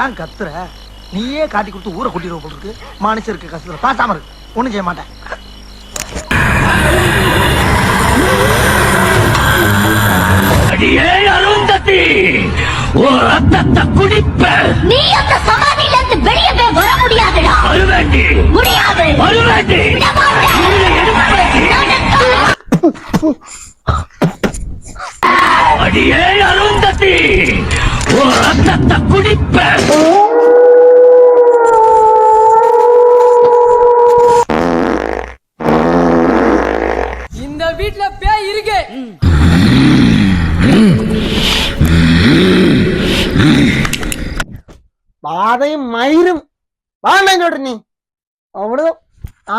ஏன் கத்துற? நீயே காட்டி கொடுத்து ஊரை கூட்டிடுவோம் போல இருக்கு. மனுஷருக்கு கஷ்டத்துல பாசாம இருக்கு. ஒண்ணும் செய்ய மாட்டேன். அடியே அருந்ததி, ஒரு ரத்தத்தை குடிப்ப. நீ அந்த சமாதியில இருந்து வெளியவே வர முடியாதுடா. வருவேண்டி, முடியாது, வருவேண்டி. அடியே அருந்ததி, ஒரு ரத்தத்தை குடிப்ப. இந்த வீட்ல பேய் இருக்கு. பாதையும் மயிரும் வாங்க சொல்ற நீ அவ்வளவுதான்.